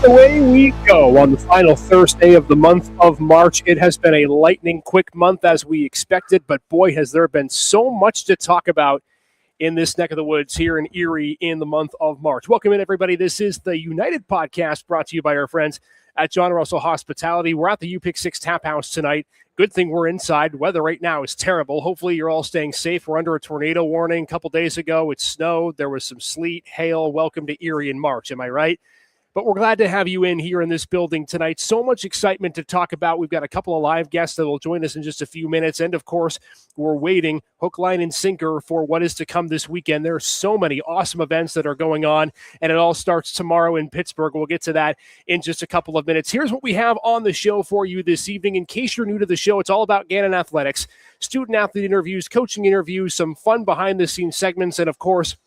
And away we go on the final Thursday of the month of March. It has been a lightning quick month as we expected, but boy, has there been so much to talk about in this neck of the woods here in Erie in the month of March. Welcome in, everybody. This is the United Podcast brought to you by our friends at John Russell Hospitality. We're at the U-Pick6 Tap House tonight. Good thing we're inside. Weather right now is terrible. Hopefully you're all staying safe. We're under a tornado warning. A couple days ago, it snowed. There was some sleet, hail. Welcome to Erie in March. Am I right? But we're glad to have you in here in this building tonight. So much excitement to talk about. We've got a couple of live guests that will join us in just a few minutes. And, of course, we're waiting hook, line, and sinker for what is to come this weekend. There are so many awesome events that are going on, and it all starts tomorrow in Pittsburgh. We'll get to that in just a couple of minutes. Here's what we have on the show for you this evening. In case you're new to the show, it's all about Gannon Athletics, student-athlete interviews, coaching interviews, some fun behind-the-scenes segments, and, of course,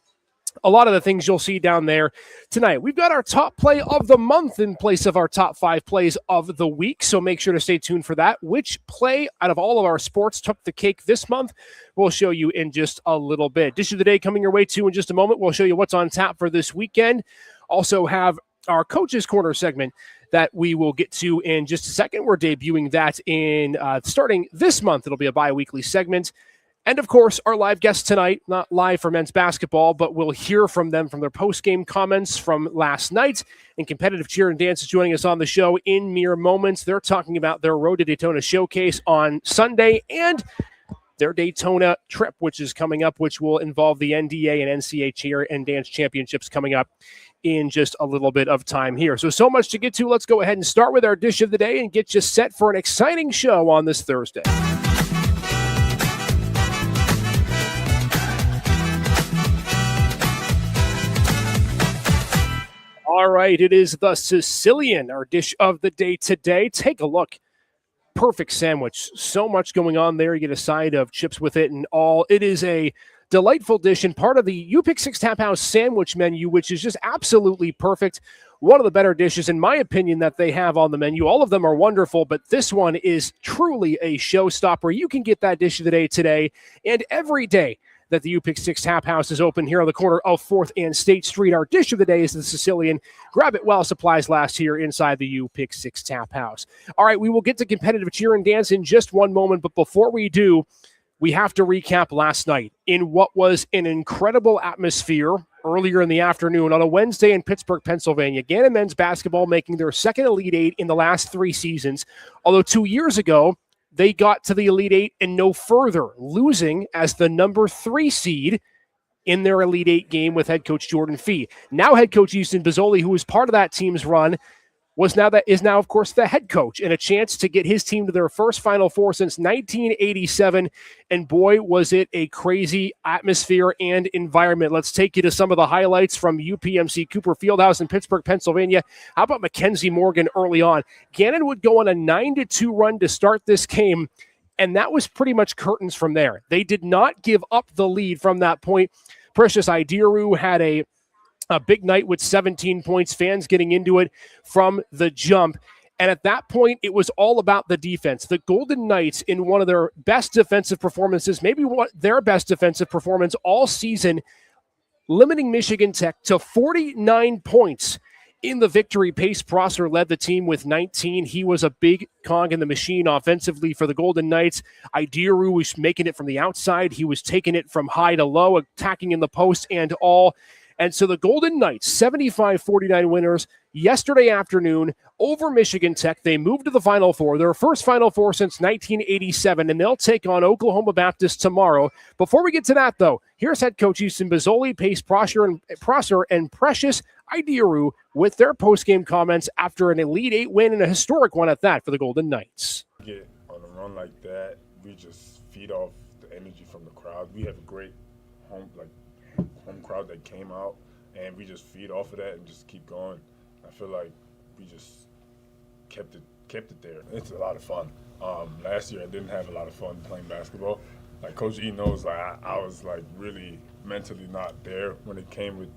a lot of the things you'll see down there tonight. We've got our top play of the month in place of our top 5 plays of the week, so make sure to stay tuned for that. Which play out of all of our sports took the cake this month, we'll show you in just a little bit. Dish of the day coming your way too in just a moment. We'll show you what's on tap for this weekend. Also have our Coach's Corner segment that we will get to in just a second. We're debuting that in starting this month. It'll be a bi-weekly segment. And, of course, our live guests tonight, not live for men's basketball, but we'll hear from them from their post-game comments from last night. And Competitive Cheer and Dance is joining us on the show in mere moments. They're talking about their Road to Daytona showcase on Sunday and their Daytona trip, which is coming up, which will involve the NDA and NCAA Cheer and Dance Championships coming up in just a little bit of time here. So much to get to. Let's go ahead and start with our dish of the day and get you set for an exciting show on this Thursday. All right, it is the Sicilian, our dish of the day today. Take a look. Perfect sandwich. So much going on there. You get a side of chips with it and all. It is a delightful dish and part of the U-Pick6 Tap House sandwich menu, which is just absolutely perfect. One of the better dishes, in my opinion, that they have on the menu. All of them are wonderful, but this one is truly a showstopper. You can get that dish of the day today and every day that the U-Pick6 Tap House is open here on the corner of 4th and State Street. Our dish of the day is the Sicilian. Grab it while supplies last here inside the U-Pick6 Tap House. All right, we will get to Competitive Cheer and Dance in just one moment, but before we do, we have to recap last night in what was an incredible atmosphere earlier in the afternoon on a Wednesday in Pittsburgh, Pennsylvania. Gannon men's basketball making their second Elite Eight in the last 3 seasons, although 2 years ago, they got to the Elite Eight and no further, losing as the number 3 seed in their Elite Eight game with head coach Jordan Fee. Now head coach Easton Bozzoli, who was part of that team's run, is now, of course, the head coach and a chance to get his team to their first Final Four since 1987. And boy, was it a crazy atmosphere and environment. Let's take you to some of the highlights from UPMC Cooper Fieldhouse in Pittsburgh, Pennsylvania. How about Mackenzie Morgan early on? Gannon would go on a 9-2 run to start this game, and that was pretty much curtains from there. They did not give up the lead from that point. Precious Idiru had a big night with 17 points, fans getting into it from the jump. And at that point, it was all about the defense. The Golden Knights, in one of their best defensive performances, maybe their best defensive performance all season, limiting Michigan Tech to 49 points in the victory. Pace Prosser led the team with 19. He was a big cog in the machine offensively for the Golden Knights. Idiru was making it from the outside. He was taking it from high to low, attacking in the post and all. And so the Golden Knights, 75-49 winners yesterday afternoon over Michigan Tech. They moved to the Final Four, their first Final Four since 1987, and they'll take on Oklahoma Baptist tomorrow. Before we get to that, though, here's head coach Easton Bozzoli, Pace Prosser, and Precious Idiru with their postgame comments after an Elite Eight win and a historic one at that for the Golden Knights. Get on a run like that, we just feed off the energy from the crowd. We have a great home crowd that came out, and we just feed off of that and just keep going. I feel like we just kept it there. It's a lot of fun. Last year I didn't have a lot of fun playing basketball. Like Coach E knows, like I was like really mentally not there when it came with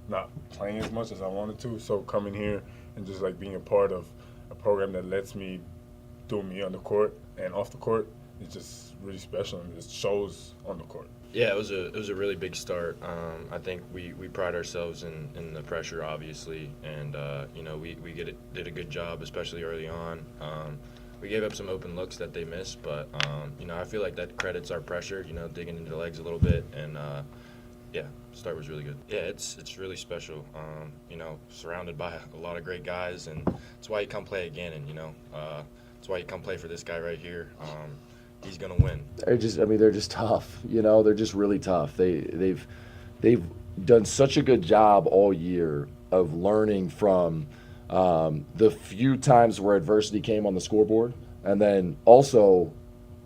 not playing as much as I wanted to. So coming here and just like being a part of a program that lets me do me on the court and off the court, it's just really special, and it shows on the court. Yeah, it was a really big start. I think we pride ourselves in the pressure, obviously, and did a good job, especially early on. We gave up some open looks that they missed, but I feel like that credits our pressure. Digging into the legs a little bit, and yeah, start was really good. Yeah, it's really special. Surrounded by a lot of great guys, and that's why you come play again, and that's why you come play for this guy right here. He's gonna win. They're just tough. They're just really tough. They've done such a good job all year of learning from the few times where adversity came on the scoreboard, and then also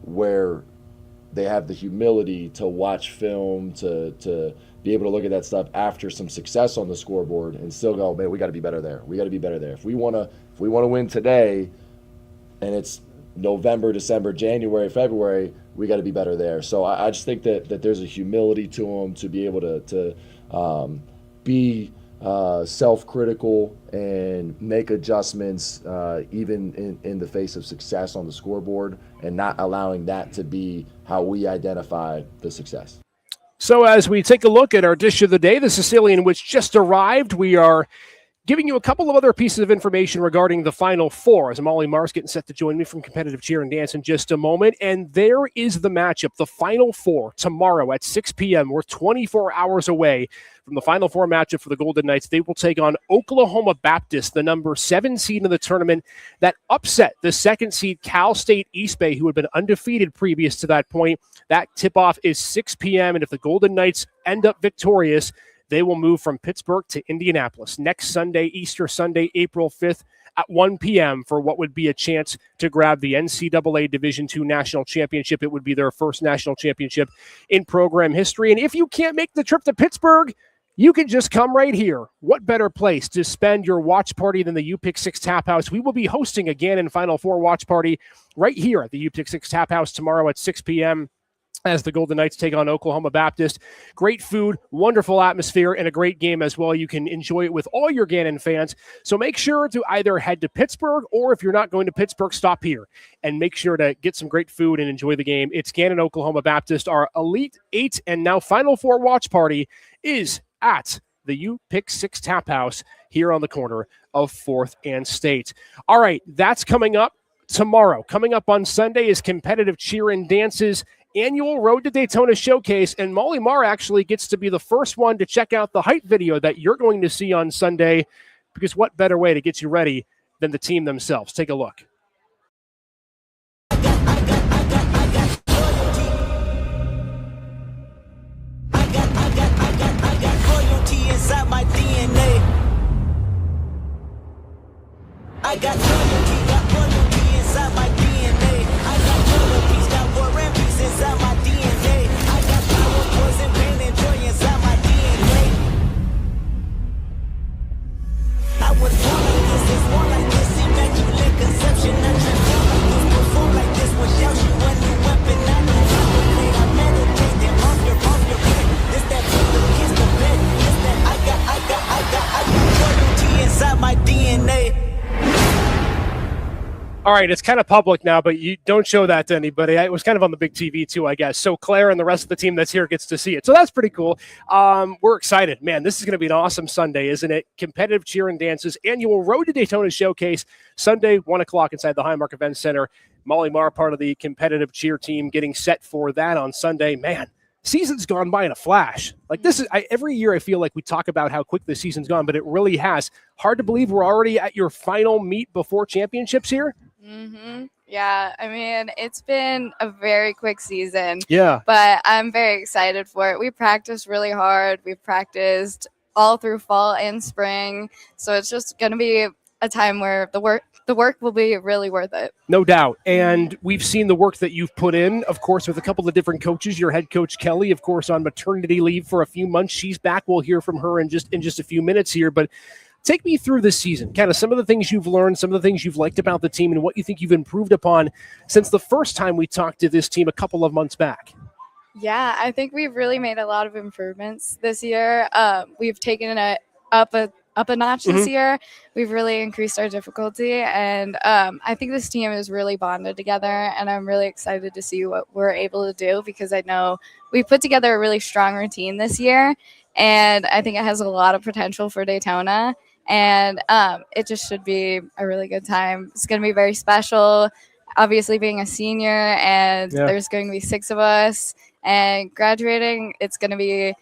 where they have the humility to watch film, to be able to look at that stuff after some success on the scoreboard and still go, man, we got to be better there. We got to be better there. If we want to win today, and it's November, December, January, February, we got to be better there. So I just think that there's a humility to them to be able to be self-critical and make adjustments even in the face of success on the scoreboard, and not allowing that to be how we identify the success. So as we take a look at our dish of the day, the Sicilian, which just arrived, we are giving you a couple of other pieces of information regarding the Final Four, as Molly Marr's getting set to join me from Competitive Cheer and Dance in just a moment. And there is the matchup, the Final Four, tomorrow at 6 p.m. We're 24 hours away from the Final Four matchup for the Golden Knights. They will take on Oklahoma Baptist, the number 7 seed in the tournament, that upset the 2nd seed Cal State East Bay, who had been undefeated previous to that point. That tip-off is 6 p.m., and if the Golden Knights end up victorious, they will move from Pittsburgh to Indianapolis next Sunday, Easter Sunday, April 5th at 1 p.m. for what would be a chance to grab the NCAA Division II National Championship. It would be their first national championship in program history. And if you can't make the trip to Pittsburgh, you can just come right here. What better place to spend your watch party than the UPick6 Tap House? We will be hosting a Gannon Final Four watch party right here at the UPick6 Tap House tomorrow at 6 p.m. as the Golden Knights take on Oklahoma Baptist. Great food, wonderful atmosphere, and a great game as well. You can enjoy it with all your Gannon fans. So make sure to either head to Pittsburgh, or if you're not going to Pittsburgh, stop here and make sure to get some great food and enjoy the game. It's Gannon Oklahoma Baptist. Our Elite 8 and now Final Four watch party is at the UPick6 Tap House here on the corner of 4th and State. All right, that's coming up tomorrow. Coming up on Sunday is Competitive Cheer and Dance's annual Road to Daytona showcase, and Molly Marr actually gets to be the first one to check out the hype video that you're going to see on Sunday, because what better way to get you ready than the team themselves? Take a look. I got loyalty inside my DNA. I got loyalty, got war and peace inside my DNA. I got power, poison, pain, and joy inside my DNA. I was born like this, it's more like this. Immaculate conception, I transform like this, perform like this. Without you, a new weapon, I know how to play. I meditate, then off your head. This that pillow, kiss the bed. This that I got loyalty inside my DNA. All right, it's kind of public now, but you don't show that to anybody. It was kind of on the big TV too, I guess. So Claire and the rest of the team that's here gets to see it. So that's pretty cool. We're excited. Man, this is going to be an awesome Sunday, isn't it? Competitive Cheer and Dance's annual Road to Daytona showcase, Sunday, 1 o'clock inside the Highmark Events Center. Molly Marr, part of the Competitive Cheer team, getting set for that on Sunday. Man, season's gone by in a flash. Like this is every year I feel like we talk about how quick the season's gone, but it really has. Hard to believe we're already at your final meet before championships here. Mm-hmm. Yeah, I mean, it's been a very quick season. Yeah. But I'm very excited for it. We practiced really hard. We've practiced all through fall and spring. So it's just going to be a time where the work will be really worth it. No doubt. And we've seen the work that you've put in, of course, with a couple of different coaches. Your head coach, Kelly, of course, on maternity leave for a few months. She's back. We'll hear from her in just a few minutes here. But take me through this season, kind of some of the things you've learned, some of the things you've liked about the team, and what you think you've improved upon since the first time we talked to this team a couple of months back. Yeah, I think we've really made a lot of improvements this year. We've taken it up a up a notch this year. We've really increased our difficulty, and I think this team is really bonded together, and I'm really excited to see what we're able to do because I know we put together a really strong routine this year, and I think it has a lot of potential for Daytona, and it just should be a really good time. It's going to be very special, obviously being a senior, and there's going to be 6 of us, and graduating, it's going to be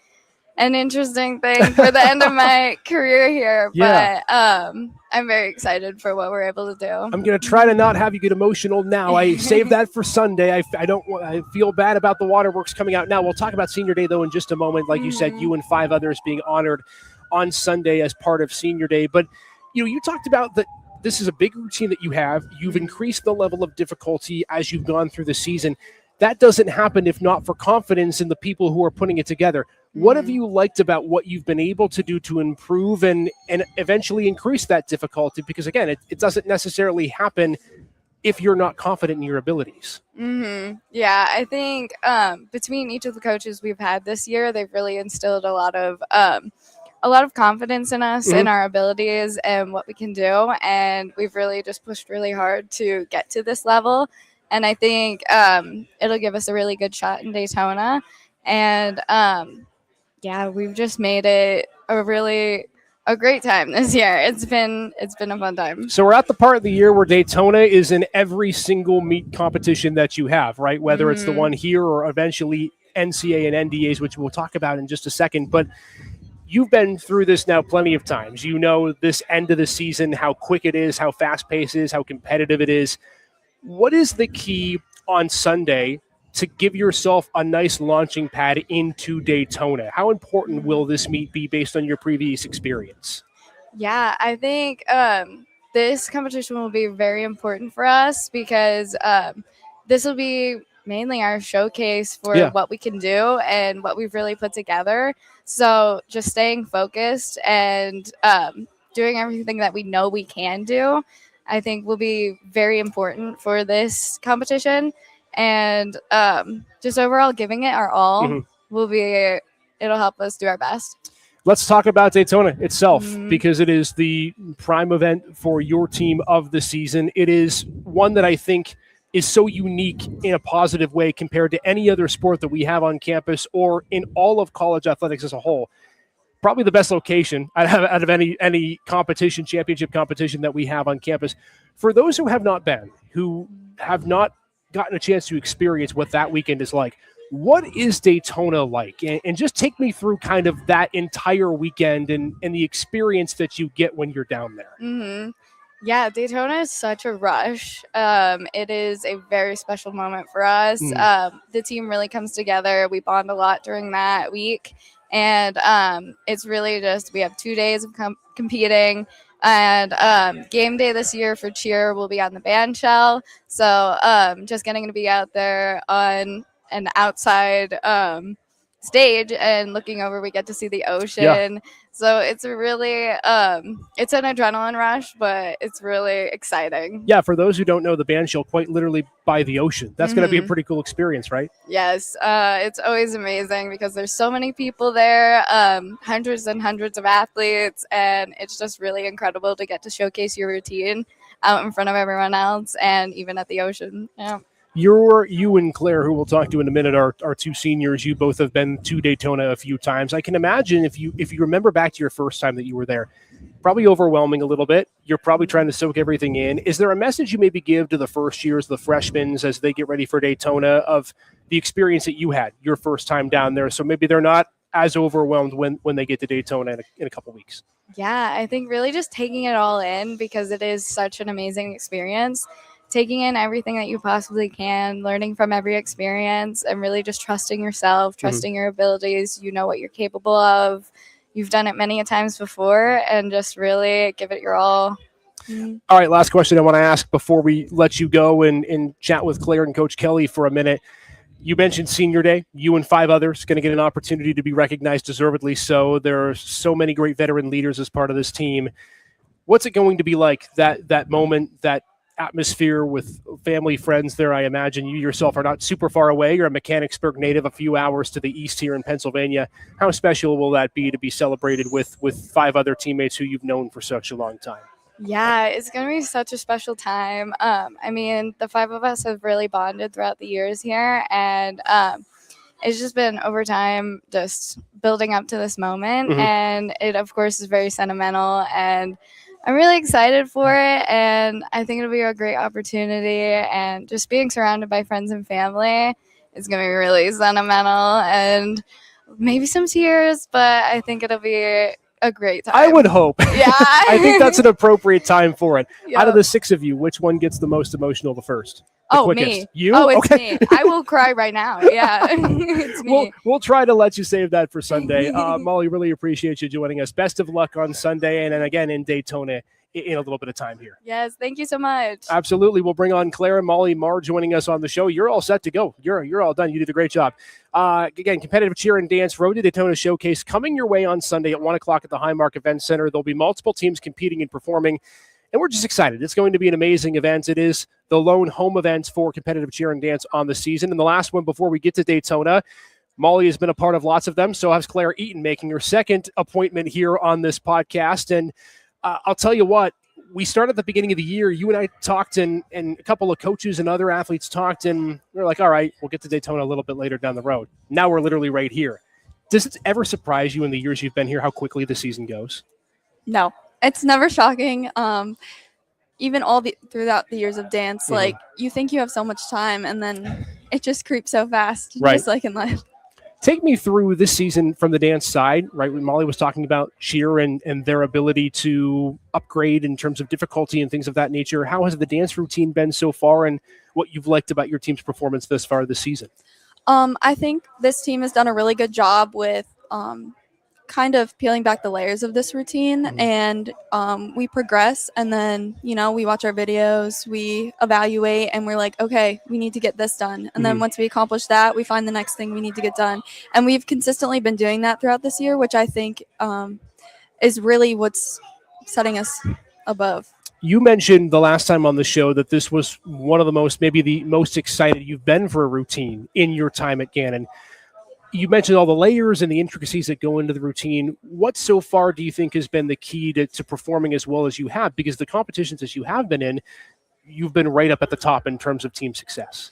an interesting thing for the end of my career here. Yeah. But I'm very excited for what we're able to do. I'm going to try to not have you get emotional now. I saved that for Sunday. I feel bad about the waterworks coming out now. We'll talk about Senior Day, though, in just a moment. Like you said, you and 5 others being honored on Sunday as part of Senior Day. But, you talked about that this is a big routine that you have. You've increased the level of difficulty as you've gone through the season. That doesn't happen if not for confidence in the people who are putting it together. What have you liked about what you've been able to do to improve and eventually increase that difficulty? Because, again, it doesn't necessarily happen if you're not confident in your abilities. Yeah, I think between each of the coaches we've had this year, they've really instilled a lot of confidence in us and our abilities and what we can do. And we've really just pushed really hard to get to this level. And I think it'll give us a really good shot in Daytona. And we've just made it a great time this year. It's been a fun time. So we're at the part of the year where Daytona is in every single meet competition that you have, right? Whether it's the one here or eventually NCAA and NDAs, which we'll talk about in just a second. But you've been through this now plenty of times. You know this end of the season, how quick it is, how fast-paced it is, how competitive it is. What is the key on Sunday to give yourself a nice launching pad into Daytona? How important will this meet be based on your previous experience? Yeah, I think this competition will be very important for us because this will be mainly our showcase for what we can do and what we've really put together. So just staying focused and doing everything that we know we can do, I think will be very important for this competition. And just overall giving it our all it'll help us do our best. Let's talk about Daytona itself because it is the prime event for your team of the season. It is one that I think is so unique in a positive way compared to any other sport that we have on campus or in all of college athletics as a whole. Probably the best location out of any competition, championship competition that we have on campus. For those who have not been, who have not gotten a chance to experience what that weekend is like, what is Daytona like? And just take me through kind of that entire weekend and the experience that you get when you're down there. Yeah, Daytona is such a rush. It is a very special moment for us. The team really comes together. We bond a lot during that week. And it's really just we have 2 days of competing. And game day this year for cheer will be on the band shell. So just getting to be out there on an outside stage and looking over, we get to see the ocean. So it's really it's an adrenaline rush, but it's really exciting. Yeah, for those who don't know, the band shell quite literally by the ocean. That's going to be a pretty cool experience, right? Yes, it's always amazing because there's so many people there, hundreds and hundreds of athletes, and it's just really incredible to get to showcase your routine out in front of everyone else and even at the ocean. Yeah. You and Claire, who we'll talk to in a minute, are 2 seniors. You both have been to Daytona a few times. I can imagine if you remember back to your first time that you were there, probably overwhelming a little bit. You're probably trying to soak everything in. Is there a message you maybe give to the first years, the freshmen, as they get ready for Daytona of the experience that you had your first time down there? So maybe they're not as overwhelmed when they get to Daytona in a couple weeks. Yeah, I think really just taking it all in because it is such an amazing experience. Taking in everything that you possibly can, learning from every experience, and really just trusting yourself, trusting your abilities. You know what you're capable of. You've done it many a times before, and just really give it your all. All right, last question I want to ask before we let you go and chat with Claire and Coach Kelly for a minute. You mentioned Senior Day. You and 5 others going to get an opportunity to be recognized deservedly so. There are so many great veteran leaders as part of this team. What's it going to be like, that moment, that atmosphere with family, friends there. I imagine you yourself are not super far away. You're a Mechanicsburg native, a few hours to the east here in Pennsylvania. How special will that be to be celebrated with 5 other teammates who you've known for such a long time? Yeah, it's going to be such a special time. I mean, the 5 of us have really bonded throughout the years here, and it's just been over time just building up to this moment. And it, of course, is very sentimental, and I'm really excited for it, and I think it'll be a great opportunity, and just being surrounded by friends and family is going to be really sentimental and maybe some tears, but I think it'll be a great time. I would hope. Yeah. I think that's an appropriate time for it. Yep. Out of the 6 of you, which one gets the most emotional the first? The quickest? Me. You? Oh, it's okay. me. I will cry right now. Yeah. It's me. We'll try to let you save that for Sunday. Molly, really appreciate you joining us. Best of luck on Sunday, and then again in Daytona in a little bit of time here. Yes, thank you so much. Absolutely. We'll bring on Claire and Molly Marr joining us on the show. You're all set to go. You're all done. You did a great job. Again, competitive cheer and dance Road to Daytona showcase coming your way on Sunday at 1 o'clock at the Highmark Event Center. There'll be multiple teams competing and performing, and we're just excited. It's going to be an amazing event. It is the lone home event for competitive cheer and dance on the season. And the last one before we get to Daytona, Molly has been a part of lots of them. So has Claire Eaton, making her second appointment here on this podcast. And I'll tell you what, we started at the beginning of the year. You and I talked, and a couple of coaches and other athletes talked, and we were like, all right, we'll get to Daytona a little bit later down the road. Now we're literally right here. Does it ever surprise you in the years you've been here how quickly the season goes? No, it's never shocking. Even throughout the years of dance, like you think you have so much time, and then it just creeps so fast, Right. just like in life. Take me through this season from the dance side, right? When Molly was talking about cheer and their ability to upgrade in terms of difficulty and things of that nature. How has the dance routine been so far, and what you've liked about your team's performance thus far this season? I think this team has done a really good job with kind of peeling back the layers of this routine, and we progress, and then we watch our videos, we evaluate, and we're like, okay, we need to get this done, and then once we accomplish that, we find the next thing we need to get done, and we've consistently been doing that throughout this year, which I think is really what's setting us above. You mentioned the last time on the show that this was one of the most, maybe the most excited you've been for a routine in your time at Gannon. You mentioned all the layers and the intricacies that go into the routine. What so far do you think has been the key to performing as well as you have? Because the competitions as you have been in, you've been right up at the top in terms of team success.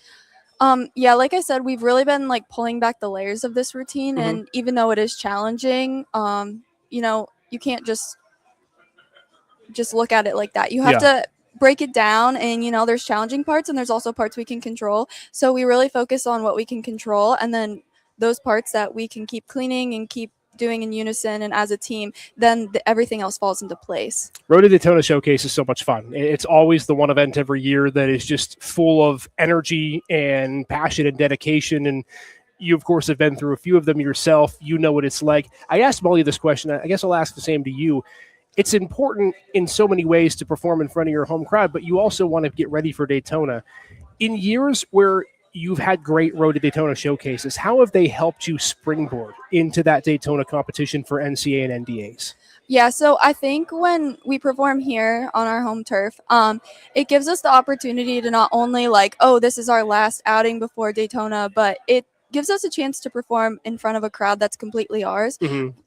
Yeah, like I said, we've really been like pulling back the layers of this routine, and even though it is challenging, you can't just look at it like that. You have to break it down, and there's challenging parts, and there's also parts we can control. So we really focus on what we can control, and then those parts that we can keep cleaning and keep doing in unison and as a team, then everything else falls into place. Road to Daytona Showcase is so much fun. It's always the one event every year that is just full of energy and passion and dedication. And you, of course, have been through a few of them yourself. You know what it's like. I asked Molly this question. I guess I'll ask the same to you. It's important in so many ways to perform in front of your home crowd, but you also want to get ready for Daytona. In years where you've had great Road to Daytona showcases, how have they helped you springboard into that Daytona competition for NCAA and NDAs? Yeah, so I think when we perform here on our home turf, it gives us the opportunity to not only this is our last outing before Daytona, but it gives us a chance to perform in front of a crowd that's completely ours.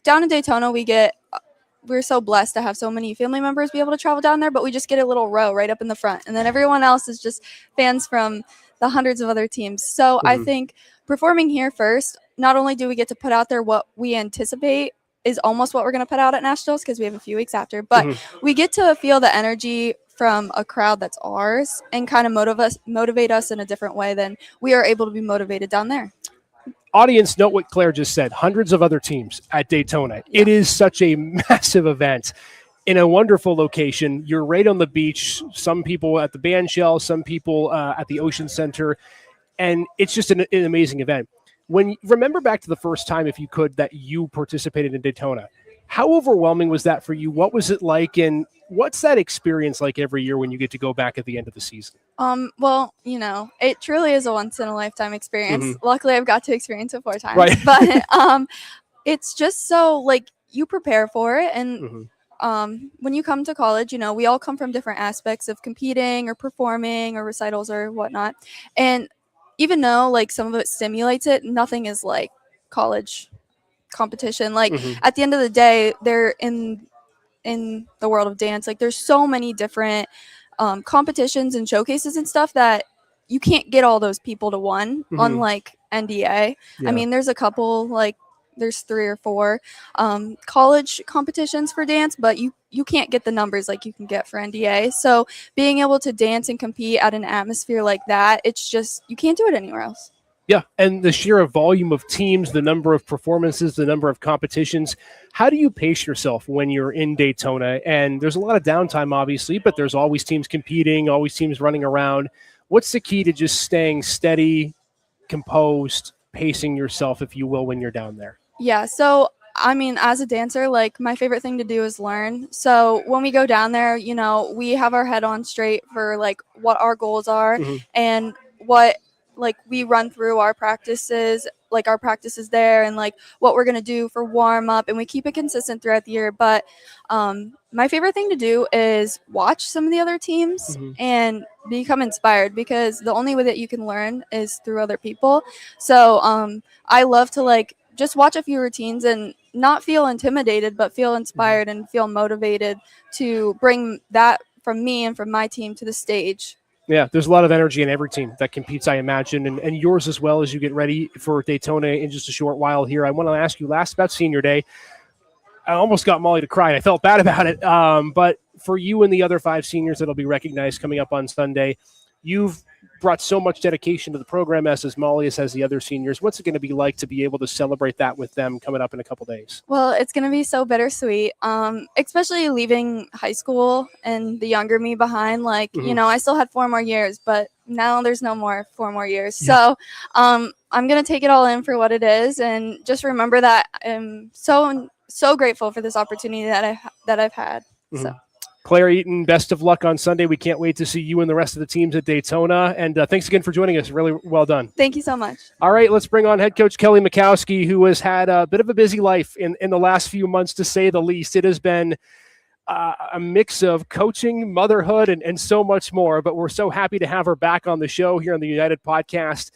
Down in Daytona, we're so blessed to have so many family members be able to travel down there, but we just get a little row right up in the front, and then everyone else is just fans from the hundreds of other teams. So I think performing here first, not only do we get to put out there what we anticipate is almost what we're going to put out at Nationals, because we have a few weeks after, but we get to feel the energy from a crowd that's ours and kind of motivate us in a different way than we are able to be motivated down there. Audience, note what Claire just said. Hundreds of other teams at Daytona. Yeah. It is such a massive event in a wonderful location. You're right on the beach. Some people at the band shell, some people at the Ocean Center. And it's just an amazing event. Remember back to the first time, if you could, that you participated in Daytona. How overwhelming was that for you? What was it like? And what's that experience like every year when you get to go back at the end of the season? Well, it truly is a once in a lifetime experience. Luckily, I've got to experience it 4 times. Right. But it's just so you prepare for it, and when you come to college, we all come from different aspects of competing or performing or recitals or whatnot. And even though like some of it stimulates it, nothing is like college competition. Like at the end of the day, they're in the world of dance. Like there's so many different competitions and showcases and stuff that you can't get all those people to one, unlike NDA. Yeah. I mean, there's a couple, like there's 3 or 4 college competitions for dance, but you can't get the numbers like you can get for NDA. So being able to dance and compete at an atmosphere like that, it's just, you can't do it anywhere else. Yeah, and the sheer volume of teams, the number of performances, the number of competitions. How do you pace yourself when you're in Daytona? And there's a lot of downtime, obviously, but there's always teams competing, always teams running around. What's the key to just staying steady, composed, pacing yourself, if you will, when you're down there? Yeah, so I mean, as a dancer, like my favorite thing to do is learn. So when we go down there, we have our head on straight for like what our goals are and what like we run through our practices there and like what we're going to do for warm up, and we keep it consistent throughout the year. But my favorite thing to do is watch some of the other teams and become inspired, because the only way that you can learn is through other people. So I love to like just watch a few routines and not feel intimidated, but feel inspired and feel motivated to bring that from me and from my team to the stage. Yeah, there's a lot of energy in every team that competes, I imagine, and yours as well as you get ready for Daytona in just a short while here. I want to ask you last about senior day. I almost got Molly to cry, and I felt bad about it. But for you and the other 5 seniors that'll be recognized coming up on Sunday, you've brought so much dedication to the program, as Molly, as the other seniors. What's it going to be like to be able to celebrate that with them coming up in a couple days? Well, it's going to be so bittersweet, especially leaving high school and the younger me behind. Like, I still had 4 more years, but now there's no more 4 more years. Yeah. So I'm going to take it all in for what it is, and just remember that I'm so grateful for this opportunity that I've had. So. Claire Eaton, best of luck on Sunday. We can't wait to see you and the rest of the teams at Daytona. And thanks again for joining us. Really well done. Thank you so much. All right, let's bring on head coach Kelly Mikowski, who has had a bit of a busy life in the last few months, to say the least. It has been a mix of coaching, motherhood, and so much more. But we're so happy to have her back on the show here on the United podcast.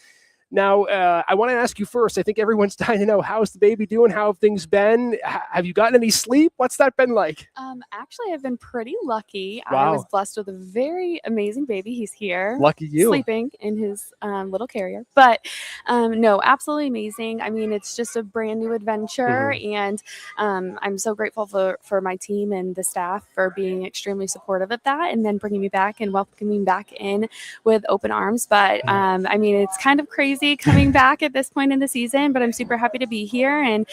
Now, I want to ask you first, I think everyone's dying to know, how's the baby doing? How have things been? Have you gotten any sleep? What's that been like? Actually, I've been pretty lucky. Wow. I was blessed with a very amazing baby. He's here. Lucky you. Sleeping in his little carrier. But no, absolutely amazing. I mean, it's just a brand new adventure. And I'm so grateful for my team and the staff for being extremely supportive of that, and then bringing me back and welcoming me back in with open arms. But I mean, it's kind of crazy coming back at this point in the season, but I'm super happy to be here and,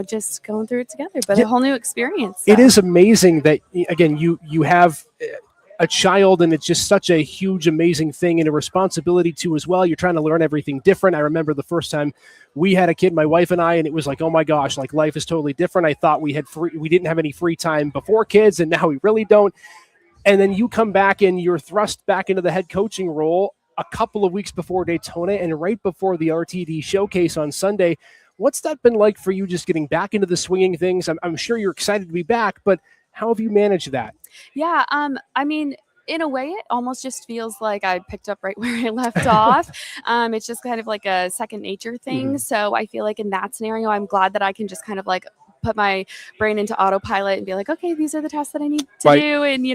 just going through it together, but a whole new experience. So. It is amazing that, again, you have a child, and it's just such a huge, amazing thing, and a responsibility too as well. You're trying to learn everything different. I remember the first time we had a kid, my wife and I, and it was like, oh my gosh, like life is totally different. I thought we didn't have any free time before kids, and now we really don't. And then you come back and you're thrust back into the head coaching role a couple of weeks before Daytona and right before the RTD showcase on Sunday. What's that been like for you, just getting back into the swinging things? I'm sure you're excited to be back, but how have you managed that? Yeah, I mean, in a way, it almost just feels like I picked up right where I left off. It's just kind of like a second nature thing. So I feel like in that scenario, I'm glad that I can just kind of like put my brain into autopilot and be like, okay, these are the tasks that I need to do. And,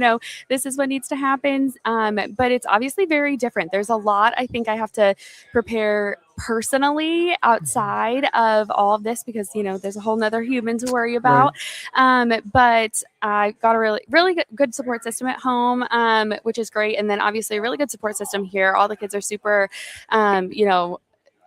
this is what needs to happen. But it's obviously very different. There's a lot I think I have to prepare personally outside of all of this, because there's a whole nother human to worry about. But I got a really good support system at home, which is great. And then obviously a really good support system here. All the kids are super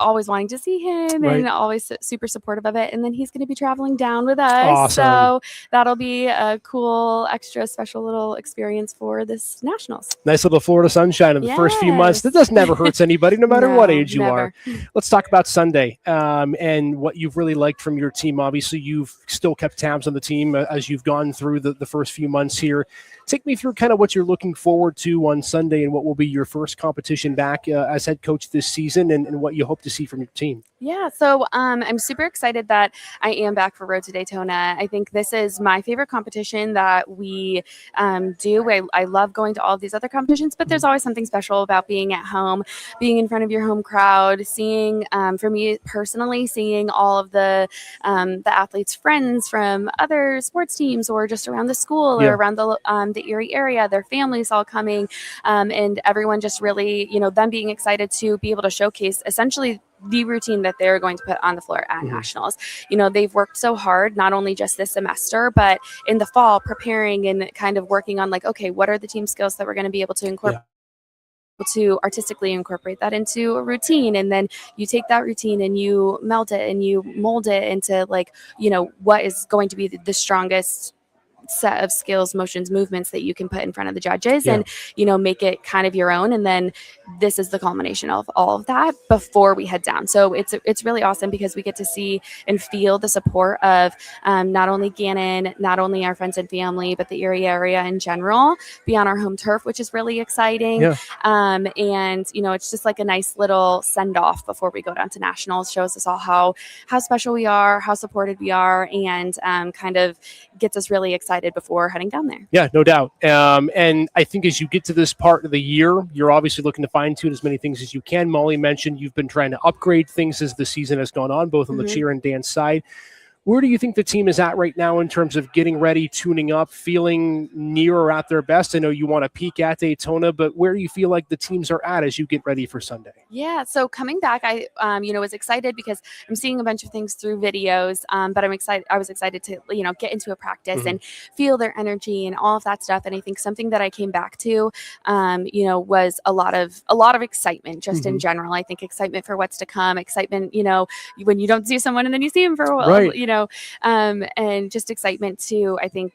always wanting to see him and always super supportive of it. And then he's going to be traveling down with us. Awesome. So that'll be a cool, extra special little experience for this nationals. Nice little Florida sunshine in the first few months. That does never hurts anybody, no matter what age you are. Let's talk about Sunday and what you've really liked from your team. Obviously, you've still kept tabs on the team as you've gone through the first few months here. Take me through kind of what you're looking forward to on Sunday and what will be your first competition back as head coach this season, and what you hope to see from your team. Yeah, so I'm super excited that I am back for Road to Daytona. I think this is my favorite competition that we do. I love going to all of these other competitions, but there's always something special about being at home, being in front of your home crowd, seeing, for me personally, seeing all of the athletes' friends from other sports teams or just around the school Yeah. or around the Erie area, their families all coming, and everyone just really, them being excited to be able to showcase essentially the routine that they're going to put on the floor at nationals. They've worked so hard, not only just this semester, but in the fall, preparing and kind of working on like, okay, what are the team skills that we're going to be able to incorporate? To artistically incorporate that into a routine, and then you take that routine and you melt it and you mold it into like, what is going to be the strongest set of skills, motions, movements that you can put in front of the judges and make it kind of your own. And then this is the culmination of all of that before we head down. So it's really awesome because we get to see and feel the support of not only Gannon, not only our friends and family, but the Erie area in general, be on our home turf, which is really exciting. And it's just like a nice little send off before we go down to nationals. Shows us all how special we are, how supported we are, and kind of gets us really excited before heading down there. Yeah, no doubt. And I think as you get to this part of the year, you're obviously looking to fine tune as many things as you can. Molly mentioned you've been trying to upgrade things as the season has gone on, both on the cheer and dance side. Where do you think the team is at right now in terms of getting ready, tuning up, feeling near or at their best? I know you want to peak at Daytona, but where do you feel like the teams are at as you get ready for Sunday? Yeah, so coming back, I was excited because I'm seeing a bunch of things through videos, but I'm excited. I was excited to get into a practice and feel their energy and all of that stuff. And I think something that I came back to, was a lot of excitement just in general. I think excitement for what's to come, excitement, when you don't see someone and then you see them for a while, and just excitement to, I think,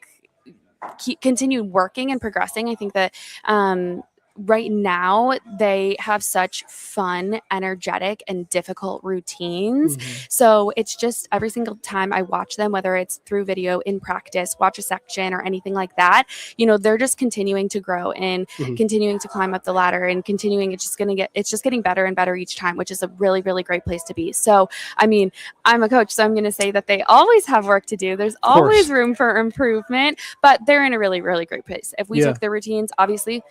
continue working and progressing. I think that right now they have such fun, energetic, and difficult routines. So it's just every single time I watch them, whether it's through video, in practice, watch a section or anything like that, they're just continuing to grow and continuing to climb up the ladder and continuing. It's just getting better and better each time, which is a really, really great place to be. So, I mean, I'm a coach, so I'm going to say that they always have work to do. There's always room for improvement, but they're in a really, really great place. If we took their routines, obviously,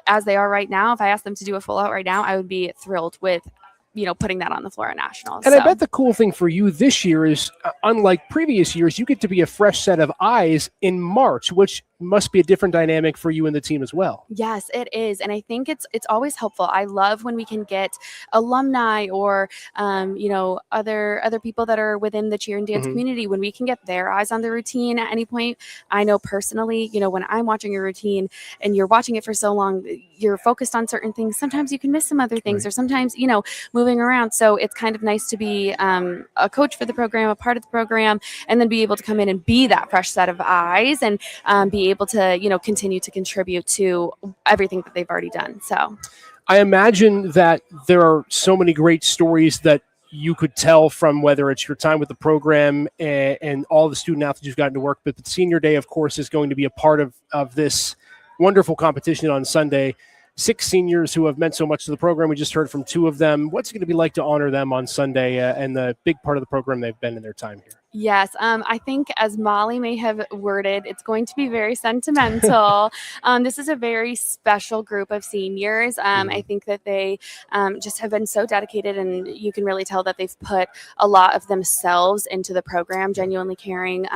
as they are right now, if I asked them to do a full out right now, I would be thrilled with, putting that on the floor at nationals. And I bet the cool thing for you this year is, unlike previous years, you get to be a fresh set of eyes in March, which must be a different dynamic for you and the team as well. Yes, it is. And I think it's always helpful. I love when we can get alumni or, other people that are within the cheer and dance community, when we can get their eyes on the routine at any point. I know personally, when I'm watching a routine and you're watching it for so long, you're focused on certain things. Sometimes you can miss some other things, or sometimes, moving around. So it's kind of nice to be a coach for the program, a part of the program, and then be able to come in and be that fresh set of eyes and be able to, continue to contribute to everything that they've already done. So I imagine that there are so many great stories that you could tell from whether it's your time with the program and all the student athletes you've gotten to work with. But senior day, of course, is going to be a part of this wonderful competition on Sunday. 6 seniors who have meant so much to the program. We just heard from 2 of them. What's it going to be like to honor them on Sunday and the big part of the program they've been in their time here? Yes, I think as Molly may have worded, it's going to be very sentimental. This is a very special group of seniors. I think that they just have been so dedicated, and you can really tell that they've put a lot of themselves into the program, genuinely caring,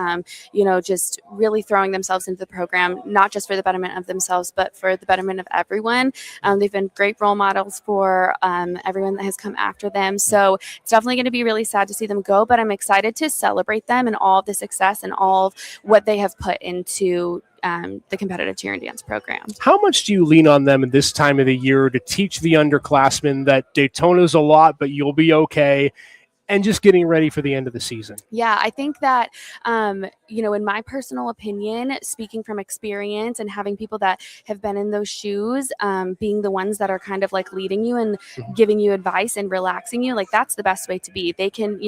just really throwing themselves into the program, not just for the betterment of themselves, but for the betterment of everyone. They've been great role models for everyone that has come after them. So it's definitely going to be really sad to see them go, but I'm excited to celebrate them and all of the success and all of what they have put into the competitive cheer and dance program. How much do you lean on them at this time of the year to teach the underclassmen that Daytona's a lot, but you'll be okay, and just getting ready for the end of the season? Yeah, I think that, in my personal opinion, speaking from experience and having people that have been in those shoes, being the ones that are kind of like leading you and giving you advice and relaxing you, like that's the best way to be. They can,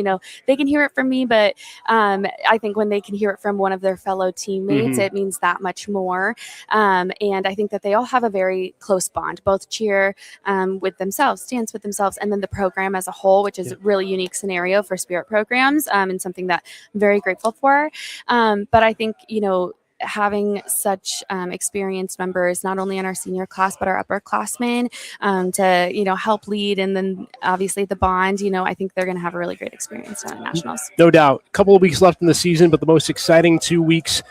they can hear it from me, but I think when they can hear it from one of their fellow teammates, it means that much more. And I think that they all have a very close bond, both cheer with themselves, dance with themselves, and then the program as a whole, which is really unique scenario for spirit programs, and something that I'm very grateful for. But I think, having such experienced members, not only in our senior class, but our upperclassmen, to, help lead. And then obviously the bond, I think they're going to have a really great experience down at Nationals. No doubt. A couple of weeks left in the season, but the most exciting 2 weeks.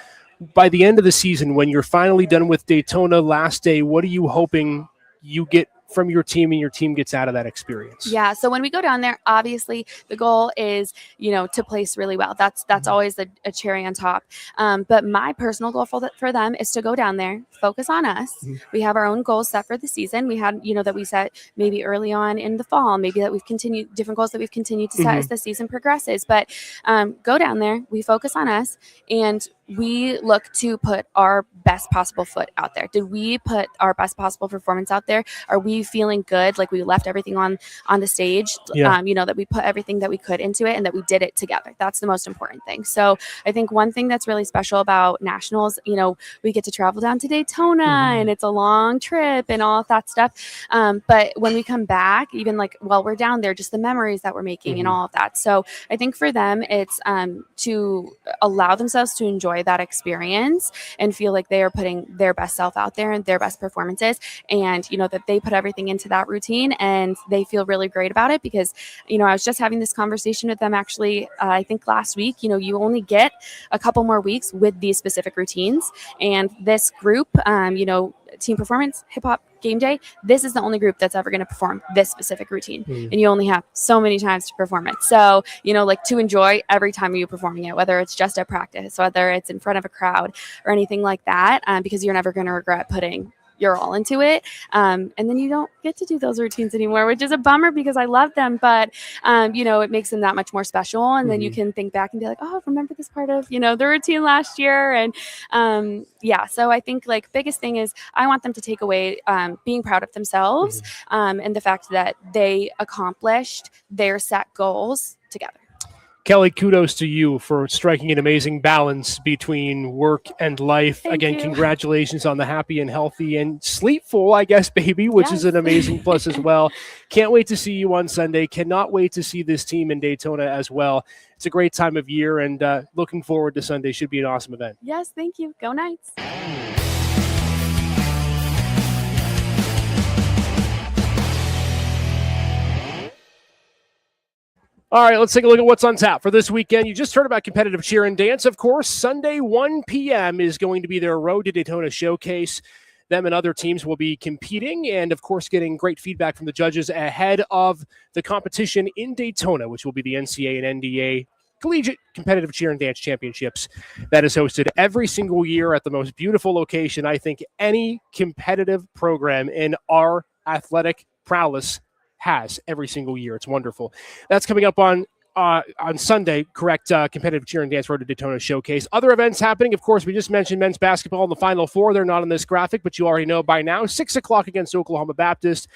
By the end of the season, when you're finally done with Daytona last day, what are you hoping you get from your team and your team gets out of that experience? Yeah. So when we go down there, obviously the goal is, to place really well. That's always a cherry on top. But my personal goal for them is to go down there, focus on us. We have our own goals set for the season. We had, that we set maybe early on in the fall, maybe that we've continued different goals that we've continued to set as the season progresses. But go down there, we focus on us, and we look to put our best possible foot out there. Did we put our best possible performance out there? Are we feeling good? Like we left everything on the stage, that we put everything that we could into it and that we did it together. That's the most important thing. So I think one thing that's really special about Nationals, we get to travel down to Daytona and it's a long trip and all of that stuff. But when we come back, even like while we're down there, just the memories that we're making and all of that. So I think for them, it's to allow themselves to enjoy that experience and feel like they are putting their best self out there and their best performances, and that they put everything into that routine and they feel really great about it. Because I was just having this conversation with them actually I think last week. You only get a couple more weeks with these specific routines, and this group, team performance, hip hop, game day, this is the only group that's ever going to perform this specific routine. And you only have so many times to perform it. So, to enjoy every time you're performing it, whether it's just at practice, whether it's in front of a crowd or anything like that, because you're never going to regret putting your all into it. And then you don't get to do those routines anymore, which is a bummer because I love them, but it makes them that much more special. And then you can think back and be like, oh, remember this part of, the routine last year. And so I think like biggest thing is I want them to take away being proud of themselves and the fact that they accomplished their set goals together. Kelly, kudos to you for striking an amazing balance between work and life. Thank Again, you. Congratulations on the happy and healthy and sleepful, I guess, baby, which is an amazing plus as well. Can't wait to see you on Sunday. Cannot wait to see this team in Daytona as well. It's a great time of year, and looking forward to Sunday. Should be an awesome event. Yes, thank you. Go Knights. All right, let's take a look at what's on tap for this weekend. You just heard about competitive cheer and dance. Of course, Sunday, 1 p.m. is going to be their Road to Daytona showcase. Them and other teams will be competing and, of course, getting great feedback from the judges ahead of the competition in Daytona, which will be the NCAA and NDA Collegiate Competitive Cheer and Dance Championships that is hosted every single year at the most beautiful location I think any competitive program in our athletic prowess has every single year. It's wonderful. That's coming up on Sunday, correct, Competitive Cheer and Dance Road to Daytona Showcase. Other events happening, of course, we just mentioned men's basketball in the Final Four. They're not on this graphic, but you already know by now. 6 o'clock against Oklahoma Baptist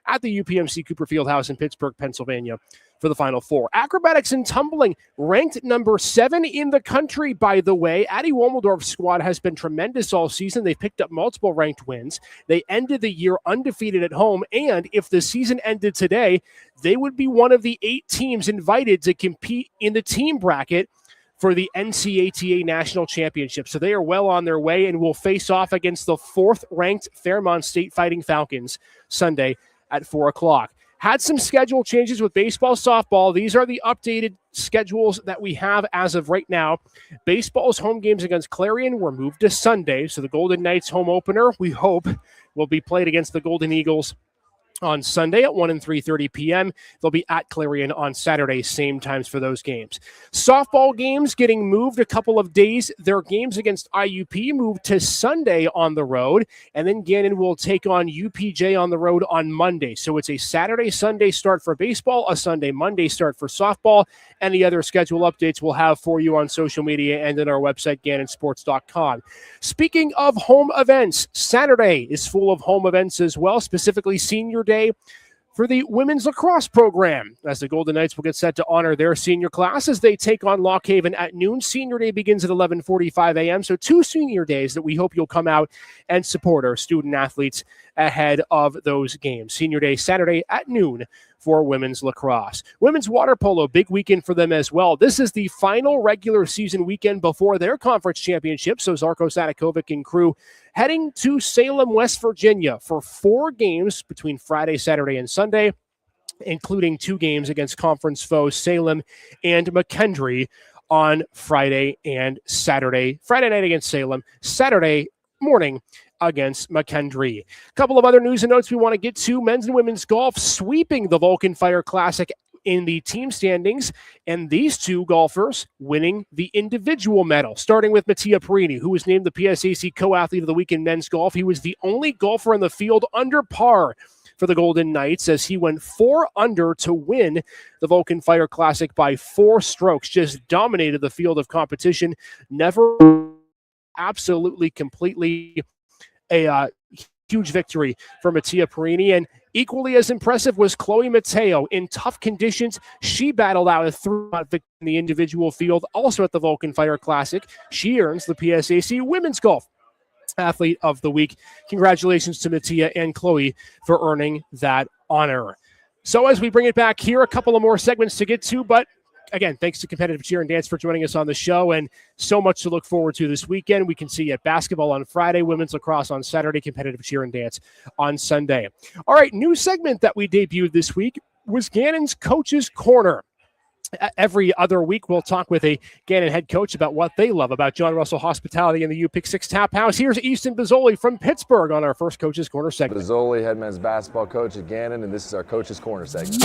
at the UPMC Cooper Fieldhouse in Pittsburgh, Pennsylvania for the Final Four. Acrobatics and tumbling, ranked number 7 in the country, by the way. Addie Womeldorf's squad has been tremendous all season. They've picked up multiple ranked wins. They ended the year undefeated at home, and if the season ended today, they would be one of the 8 teams invited to compete in the team bracket for the NCATA National Championship. So they are well on their way and will face off against the 4th-ranked Fairmont State Fighting Falcons Sunday at 4 o'clock. Had some schedule changes with baseball, softball. These are the updated schedules that we have as of right now. Baseball's home games against Clarion were moved to Sunday, so the Golden Knights home opener, we hope, will be played against the Golden Eagles on Sunday at 1 and 3:30 p.m. They'll be at Clarion on Saturday, same times for those games. Softball games getting moved a couple of days. Their games against IUP moved to Sunday on the road, and then Gannon will take on UPJ on the road on Monday. So it's a Saturday, Sunday start for baseball, a Sunday, Monday start for softball. Any other schedule updates we'll have for you on social media and on our website, GannonSports.com. Speaking of home events, Saturday is full of home events as well, specifically Senior Day for the women's lacrosse program, as the Golden Knights will get set to honor their senior class as they take on Lock Haven at noon. Senior Day begins at 11:45 a.m., so 2 senior days that we hope you'll come out and support our student athletes ahead of those games. Senior Day Saturday at noon for women's lacrosse. Women's water polo, big weekend for them as well. This is the final regular season weekend before their conference championship. So Zarko Sadakovic and crew heading to Salem, West Virginia for 4 games between Friday, Saturday, and Sunday, including 2 games against conference foes Salem and McKendree on Friday and Saturday. Friday night against Salem, Saturday morning against McKendree. A couple of other news and notes we want to get to. Men's and women's golf sweeping the Vulcan Fire Classic in the team standings, and these 2 golfers winning the individual medal, starting with Mattia Perini, who was named the PSAC Co-Athlete of the Week in men's golf. He was the only golfer in the field under par for the Golden Knights as he went 4 under to win the Vulcan Fire Classic by 4 strokes. Just dominated the field of competition. Never absolutely completely a huge victory for Mattia Perini. And equally as impressive was Chloe Mateo. In tough conditions, she battled out a 3-shot victory in the individual field, also at the Vulcan Fire Classic. She earns the PSAC Women's Golf Athlete of the Week. Congratulations to Mattia and Chloe for earning that honor. So as we bring it back here, a couple of more segments to get to, but again, thanks to Competitive Cheer and Dance for joining us on the show, and so much to look forward to this weekend. We can see you at basketball on Friday, women's lacrosse on Saturday, Competitive Cheer and Dance on Sunday. All right, new segment that we debuted this week was Gannon's Coach's Corner. Every other week, we'll talk with a Gannon head coach about what they love about John Russell Hospitality and the U-Pick 6 Tap House. Here's Easton Bozzoli from Pittsburgh on our first Coach's Corner segment. Bozzoli, head men's basketball coach at Gannon, and this is our Coach's Corner segment.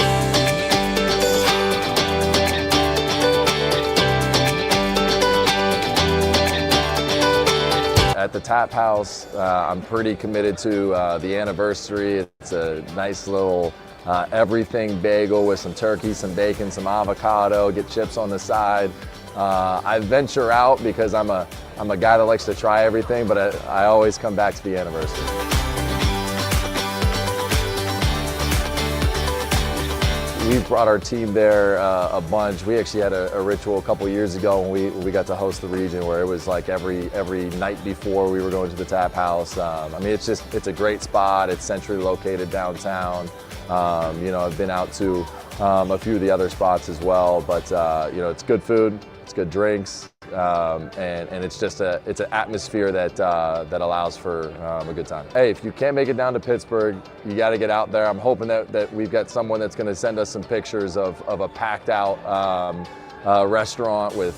At the Tap House, I'm pretty committed to the anniversary. It's a nice little everything bagel with some turkey, some bacon, some avocado, get chips on the side. I venture out because I'm a guy that likes to try everything, but I always come back to the anniversary. We brought our team there a bunch. We actually had a ritual a couple years ago when we got to host the region where it was like every night before we were going to the Tap House. I mean, it's a great spot. It's centrally located downtown. I've been out to a few of the other spots as well, but it's good food, it's good drinks, and it's just it's an atmosphere that allows for a good time. Hey, if you can't make it down to Pittsburgh, you got to get out there. I'm hoping that we've got someone that's going to send us some pictures of a packed out restaurant with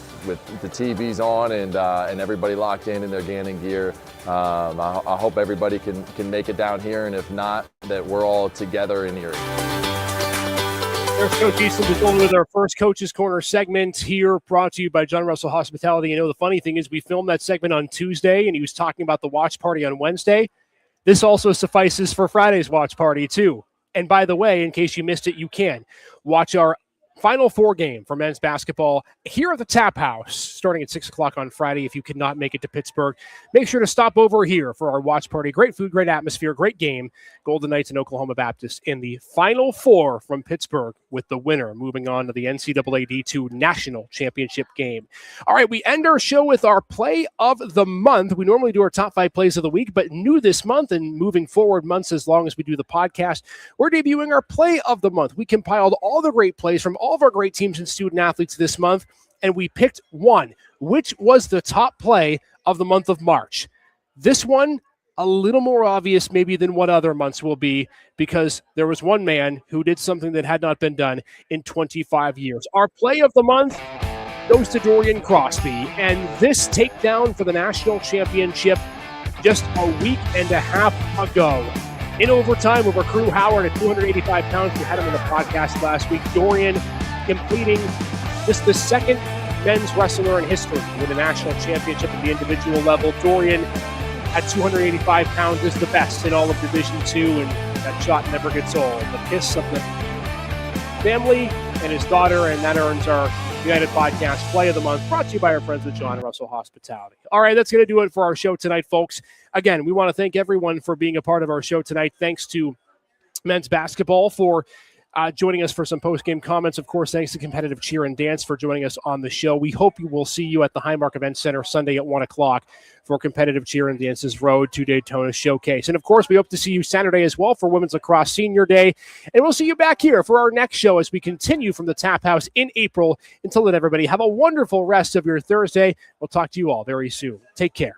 the TVs on and everybody locked in their Gannon gear. I hope everybody can make it down here, and if not, that we're all together in Erie. There's Coach Easton Bozzoli with our first Coach's Corner segment here, brought to you by John Russell Hospitality. You know, the funny thing is we filmed that segment on Tuesday, and he was talking about the watch party on Wednesday. This also suffices for Friday's watch party, too. And by the way, in case you missed it, you can watch our Final Four game for men's basketball here at the Tap House, starting at 6 o'clock on Friday. If you could not make it to Pittsburgh, make sure to stop over here for our watch party. Great food, great atmosphere, great game. Golden Knights and Oklahoma Baptist in the Final Four from Pittsburgh, with the winner moving on to the NCAA D2 National Championship game. All right, we end our show with our play of the month. We normally do our top 5 plays of the week, but new this month and moving forward months as long as we do the podcast, we're debuting our play of the month. We compiled all the great plays from all of our great teams and student athletes this month, and we picked one, which was the top play of the month of March. This one, a little more obvious maybe than what other months will be, because there was one man who did something that had not been done in 25 years. Our play of the month goes to Dorian Crosby, and this takedown for the national championship just a week and a half ago. In overtime over Crew Howard at 285 pounds. We had him in the podcast last week. Dorian completing just the second men's wrestler in history to win a national championship at the individual level. Dorian at 285 pounds is the best in all of Division II, and that shot never gets old. The kiss of the family and his daughter, and that earns our United Podcast Play of the Month, brought to you by our friends at John Russell Hospitality. All right, that's going to do it for our show tonight, folks. Again, we want to thank everyone for being a part of our show tonight. Thanks to men's basketball for joining us for some post-game comments. Of course, thanks to Competitive Cheer and Dance for joining us on the show. We hope you will see you at the Highmark Event Center Sunday at 1 o'clock for Competitive Cheer and Dance's Road to Daytona Showcase. And, of course, we hope to see you Saturday as well for Women's Lacrosse Senior Day. And we'll see you back here for our next show as we continue from the Tap House in April. Until then, everybody, have a wonderful rest of your Thursday. We'll talk to you all very soon. Take care.